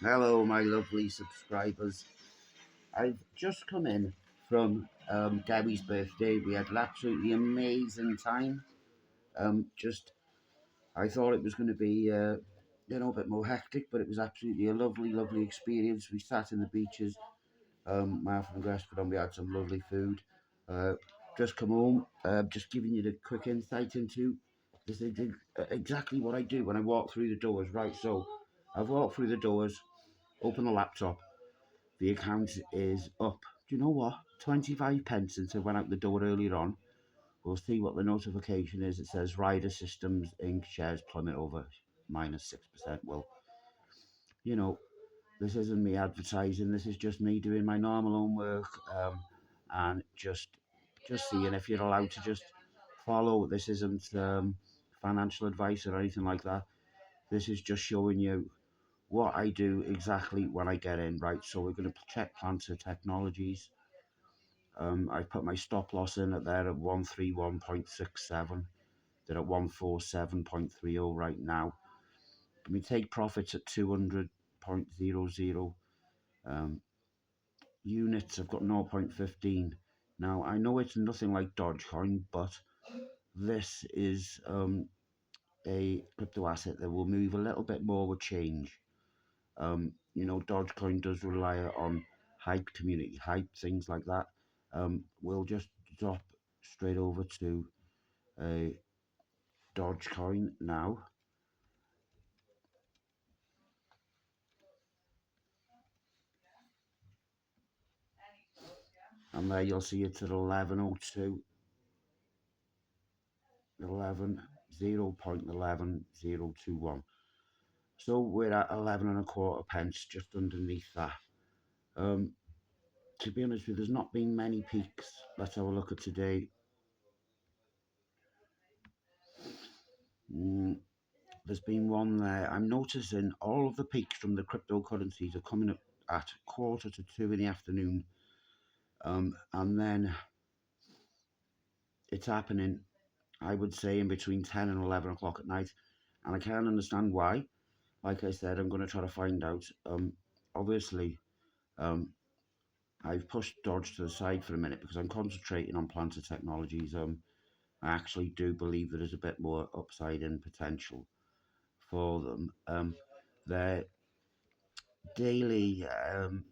Hello, my lovely subscribers. I've just come in from Debbie's birthday. We had an absolutely amazing time. Just I thought it was going to be, a bit more hectic, but it was absolutely a lovely, lovely experience. We sat in the beaches. Myself and Grass put on. We had some lovely food. Uh, just come home. Just giving you the quick insight into this is exactly what I do when I walk through the doors. Right, so I've walked through the doors, open the laptop. The account is up. Do you know what? 25 pence since I went out the door earlier on. We'll see what the notification is. It says Ryder Systems Inc. shares plummet over -6%. Well, you know, this isn't me advertising. This is just me doing my normal own work, and just seeing if you're allowed to just follow. This isn't financial advice or anything like that. This is just showing you what I do exactly when I get in, right? So we're going to check Planter Technologies. I put my stop loss in at there at 131.67. They're at 147.30 right now. We take profits at 200.00. Units, I've got 0.15. Now, I know it's nothing like Dogecoin, but this is a crypto asset that will move a little bit more with change. Dogecoin does rely on hype, community hype, things like that. We'll just drop straight over to a Dogecoin now, and there you'll see it's at 1102, 11 0.11021. So we're at 11 and a quarter pence, just underneath that. Um, to be honest with you, there's not been many peaks. Let's have a look at today. Mm, there's been one there. I'm noticing all of the peaks from the cryptocurrencies are coming up at 1:45 in the afternoon. And then it's happening, I would say, in between 10 and 11 o'clock at night. And I can't understand why. Like I said, I'm going to try to find out. Obviously, um, I've pushed Dodge to the side for a minute because I'm concentrating on Planter Technologies. I actually do believe there is a bit more upside in potential for them. Their daily um,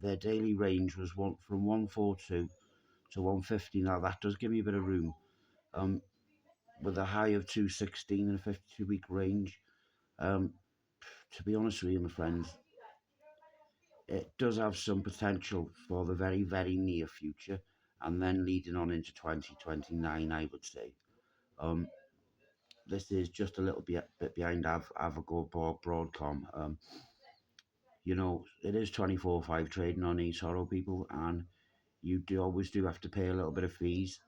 their daily range was from 142 to 150. Now that does give me a bit of room. Um, with a high of 216 in a 52-week range. Um, to be honest with you, my friends, it does have some potential for the very, very near future, and then leading on into 2029, I would say. Um, this is just a little bit behind Avago Broadcom. It is 24/5 trading on eToro, people, and you do always do have to pay a little bit of fees.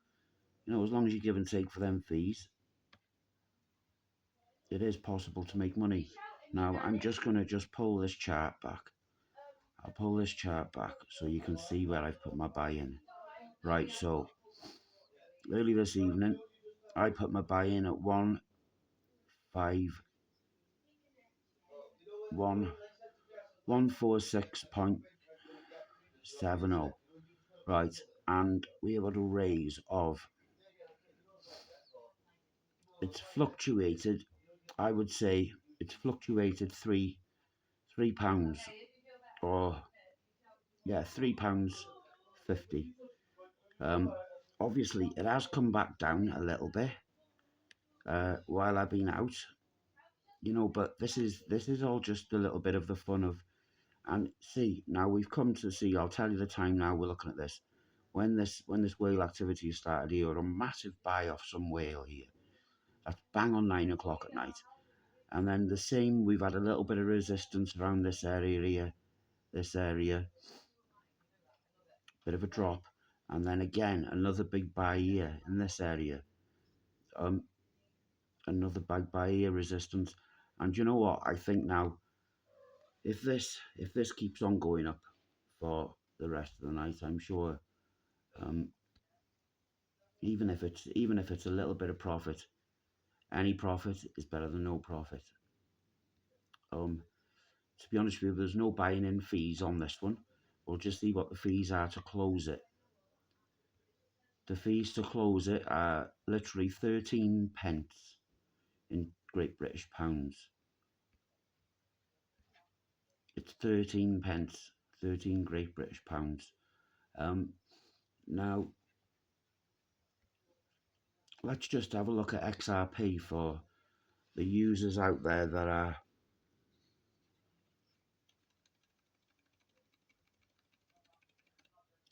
As long as you give and take for them fees, it is possible to make money. Now, I'm just going to just pull this chart back. I'll pull this chart back so you can see where I've put my buy in. Right, so early this evening, I put my buy in at 146.70. Right, and we have got a raise of, it's fluctuated, I would say it's fluctuated £3, or yeah, £3.50. Obviously it has come back down a little bit while I've been out, but this is all just a little bit of the fun of. And see, now we've come to see, I'll tell you the time now we're looking at this. When this whale activity started here, a massive buy off some whale here. That's bang on 9 o'clock at night. And then the same, we've had a little bit of resistance around this area, bit of a drop. And then again, another big buy here in this area. Another big buy here, resistance. And you know what? I think now, if this keeps on going up for the rest of the night, I'm sure, um, even if it's a little bit of profit, any profit is better than no profit. Um, to be honest with you, there's no buying in fees on this one. We'll just see what the fees are to close it. The fees to close it are literally 13 pence in Great British pounds. It's 13 pence, 13 Great British pounds. Now, let's just have a look at XRP for the users out there that are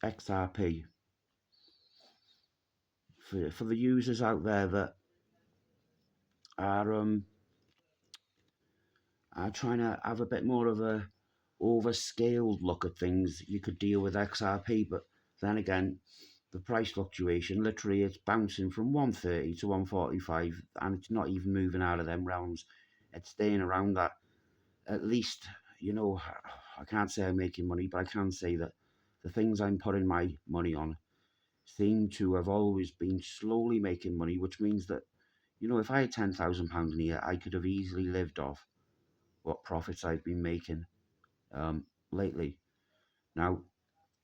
XRP. For the users out there that are trying to have a bit more of a overscaled look at things, you could deal with XRP, but then again, the price fluctuation, literally it's bouncing from 130 to 145 and it's not even moving out of them realms. It's staying around that. At least, you know, I can't say I'm making money, but I can say that the things I'm putting my money on seem to have always been slowly making money, which means that, you know, if I had £10,000 a year, I could have easily lived off what profits I've been making lately. Now,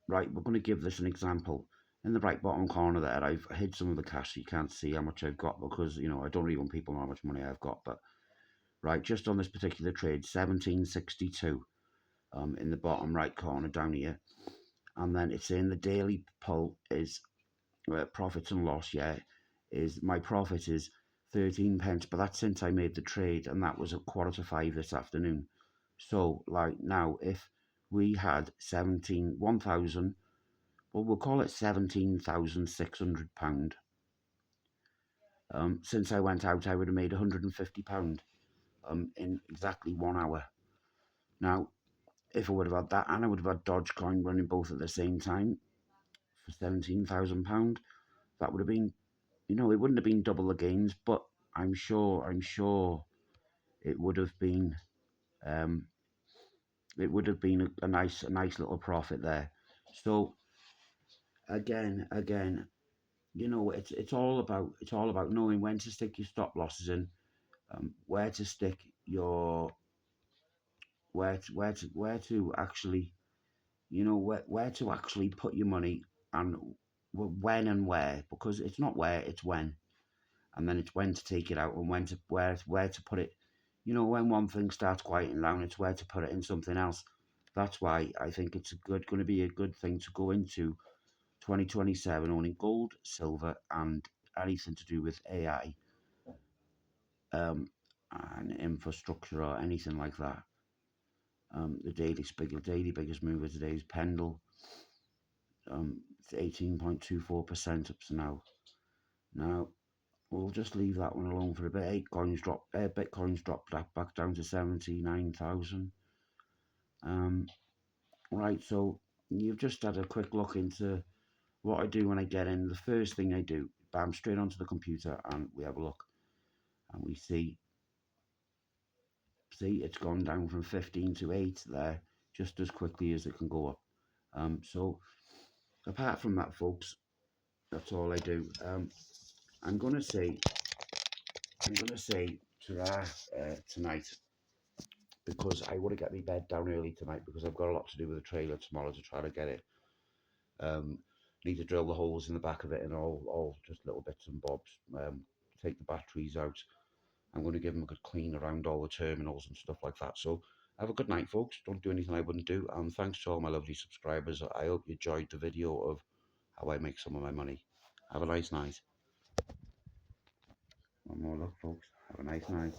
right, we're going to give this an example. In the right bottom corner there, I've hid some of the cash so you can't see how much I've got because, you know, I don't really want people to know how much money I've got. But, right, just on this particular trade, 1762 in the bottom right corner down here. And then it's in the daily pull is profits and loss, is my profit is 13 pence, but that's since I made the trade, and that was at 4:45 this afternoon. So, like now, if we had 1,000, well, we'll call it £17,600. Since I went out, I would have made £150 in exactly 1 hour. Now, if I would have had that, and I would have had Dogecoin running both at the same time for £17,000, that would have been, you know, it wouldn't have been double the gains, but I'm sure it would have been, a nice little profit there. So again, you know, it's all about knowing when to stick your stop losses in, where to stick your, where to actually, you know, where to actually put your money, and when and where, because it's not where, it's when. And then it's when to take it out and when to where to put it. You know, when one thing starts quieting down, it's where to put it in something else. That's why I think it's going to be a good thing to go into 2027 owning gold, silver, and anything to do with AI, and infrastructure or anything like that. The daily biggest mover today is Pendle. It's 18.24% up to now. Now, we'll just leave that one alone for a bit. Bitcoin's dropped back down to 79,000. Right, so you've just had a quick look into what I do when I get in. The first thing I do, bam, straight onto the computer, and we have a look, and we see it's gone down from 15 to 8 there, just as quickly as it can go up. So apart from that, folks, that's all I do. I'm gonna say tonight, because I want to get my bed down early tonight because I've got a lot to do with the trailer tomorrow to try to get it. Need to drill the holes in the back of it and all just little bits and bobs. Take the batteries out. I'm going to give them a good clean around all the terminals and stuff like that. So have a good night, folks. Don't do anything I wouldn't do. And thanks to all my lovely subscribers. I hope you enjoyed the video of how I make some of my money. Have a nice night. One more look, folks. Have a nice night.